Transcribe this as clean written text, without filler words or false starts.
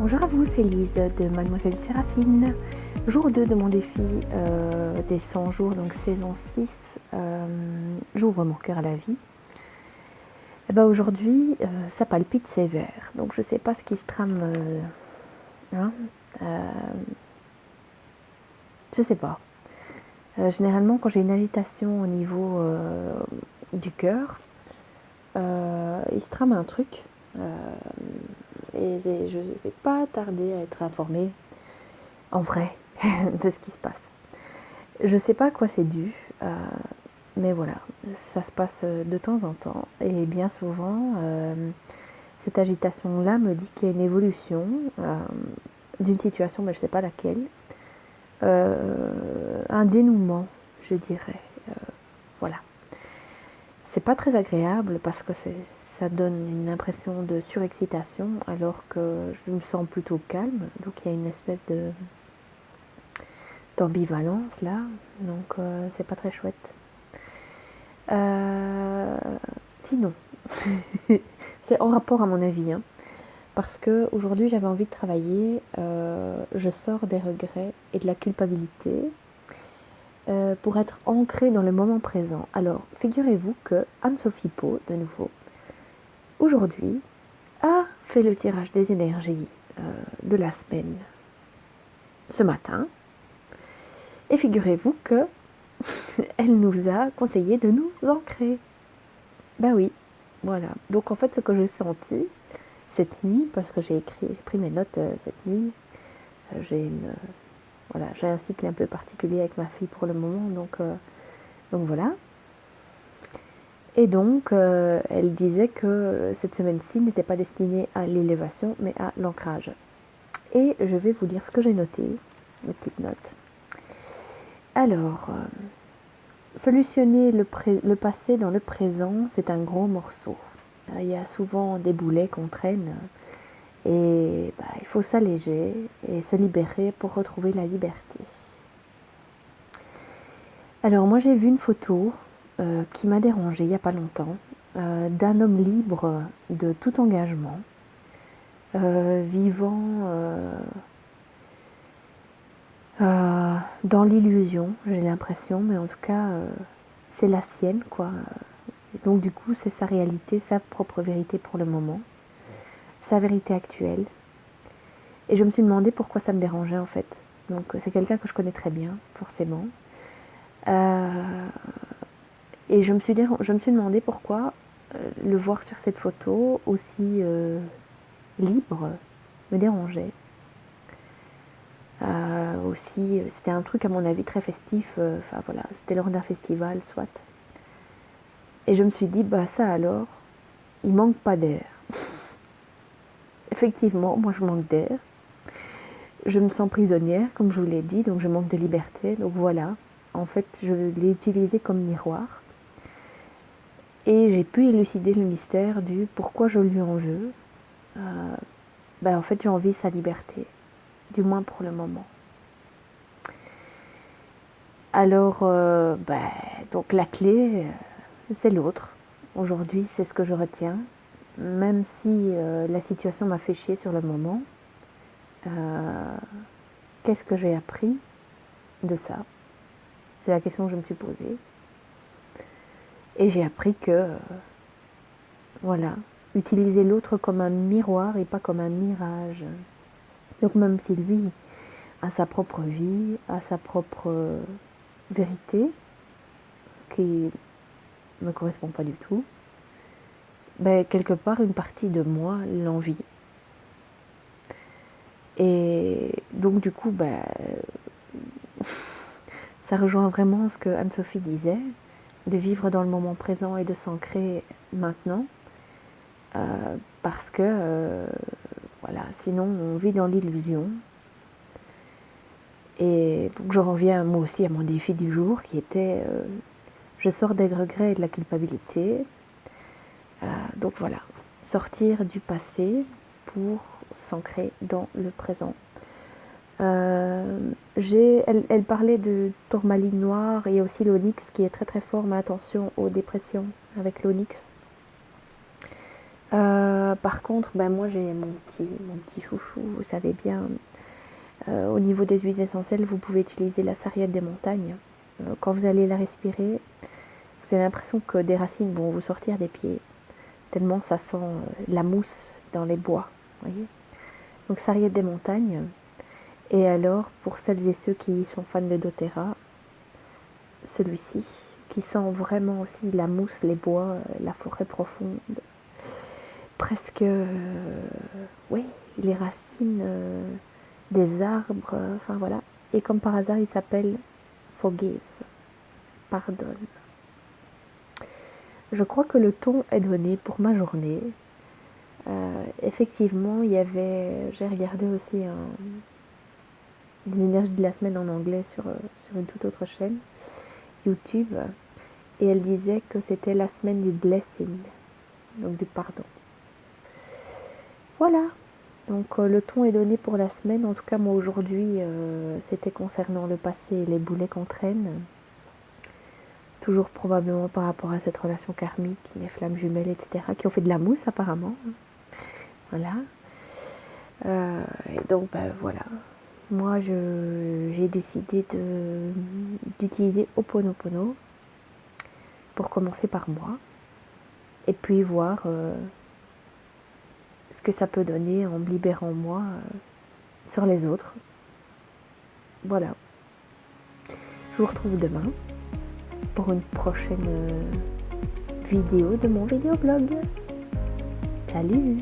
Bonjour à vous, c'est Lise de Mademoiselle Séraphine. Jour 2 de mon défi des 100 jours, donc saison 6, j'ouvre mon cœur à la vie. Et ben aujourd'hui, ça palpite sévère, donc je ne sais pas ce qui se trame. Hein, je ne sais pas. Généralement, quand j'ai une agitation au niveau du cœur, il se trame un truc. Et je ne vais pas tarder à être informée en vrai de ce qui se passe. Je ne sais pas à quoi c'est dû, mais voilà, ça se passe de temps en temps. Et bien souvent, cette agitation-là me dit qu'il y a une évolution d'une situation, mais je ne sais pas laquelle. Un dénouement, je dirais. Voilà. C'est pas très agréable parce que ça donne une impression de surexcitation alors que je me sens plutôt calme. Donc il y a une espèce d'ambivalence là. Donc c'est pas très chouette. Sinon, c'est en rapport à mon avis, hein, parce que aujourd'hui j'avais envie de travailler. Je sors des regrets et de la culpabilité pour être ancrée dans le moment présent. Alors, figurez-vous que Anne-Sophie Pau, de nouveau, aujourd'hui, a fait le tirage des énergies de la semaine ce matin. Et figurez-vous que elle nous a conseillé de nous ancrer. Ben oui, voilà. Donc en fait, ce que j'ai senti cette nuit, parce que j'ai pris mes notes cette nuit, voilà, j'ai un cycle un peu particulier avec ma fille pour le moment, donc voilà. Et donc, elle disait que cette semaine-ci n'était pas destinée à l'élévation, mais à l'ancrage. Et je vais vous dire ce que j'ai noté, mes petites notes. Alors, solutionner le passé dans le présent, c'est un gros morceau. Il y a souvent des boulets qu'on traîne et il faut s'alléger et se libérer pour retrouver la liberté. Alors moi j'ai vu une photo qui m'a dérangée il n'y a pas longtemps d'un homme libre de tout engagement, vivant dans l'illusion, j'ai l'impression, mais en tout cas c'est la sienne quoi. Donc du coup c'est sa réalité, sa propre vérité pour le moment, sa vérité actuelle. Et je me suis demandé pourquoi ça me dérangeait en fait. Donc c'est quelqu'un que je connais très bien, forcément. Et je me suis demandé pourquoi le voir sur cette photo aussi libre me dérangeait. Aussi, c'était un truc à mon avis très festif. Enfin voilà, c'était lors d'un festival, soit. Et je me suis dit, bah ça alors, il manque pas d'air. Effectivement, moi je manque d'air. Je me sens prisonnière, comme je vous l'ai dit, donc je manque de liberté. Donc voilà, en fait, je l'ai utilisé comme miroir. Et j'ai pu élucider le mystère du pourquoi je lui en veux. En fait, j'ai envie sa liberté, du moins pour le moment. Alors, donc la clé, c'est l'autre. Aujourd'hui, c'est ce que je retiens. Même si la situation m'a fait chier sur le moment, qu'est-ce que j'ai appris de ça? C'est la question que je me suis posée. Et j'ai appris que, voilà, utiliser l'autre comme un miroir et pas comme un mirage. Donc même si lui a sa propre vie, a sa propre vérité, qui ne me correspond pas du tout, quelque part une partie de moi l'envie. Et donc du coup, ça rejoint vraiment ce que Anne-Sophie disait, de vivre dans le moment présent et de s'ancrer maintenant, parce que voilà, sinon on vit dans l'illusion. Et donc je reviens moi aussi à mon défi du jour qui était je sors des regrets et de la culpabilité. Donc voilà, sortir du passé pour s'ancrer dans le présent. Elle parlait de tourmaline noire et aussi l'onyx qui est très très fort, mais attention aux dépressions avec l'onyx. Par contre, ben, moi j'ai mon petit chouchou, vous savez bien. Au niveau des huiles essentielles, vous pouvez utiliser la sarriette des montagnes. Quand vous allez la respirer, vous avez l'impression que des racines vont vous sortir des pieds, tellement ça sent la mousse dans les bois. Voyez, donc sarriette des montagnes. Et alors, pour celles et ceux qui sont fans de doTERRA, celui-ci, qui sent vraiment aussi la mousse, les bois, la forêt profonde, presque, oui, les racines des arbres, enfin voilà. Et comme par hasard, il s'appelle Forgive, pardonne. Je crois que le ton est donné pour ma journée. Effectivement, j'ai regardé aussi les énergies de la semaine en anglais sur une toute autre chaîne, YouTube, et elle disait que c'était la semaine du blessing, donc du pardon. Voilà, donc le ton est donné pour la semaine. En tout cas, moi aujourd'hui, c'était concernant le passé et les boulets qu'on traîne. Toujours probablement par rapport à cette relation karmique, les flammes jumelles, etc., qui ont fait de la mousse apparemment. Voilà. Et donc, ben voilà. Moi, j'ai décidé d'utiliser Ho'oponopono pour commencer par moi. Et puis voir ce que ça peut donner en me libérant moi sur les autres. Voilà. Je vous retrouve demain pour une prochaine vidéo de mon vidéoblog. Salut!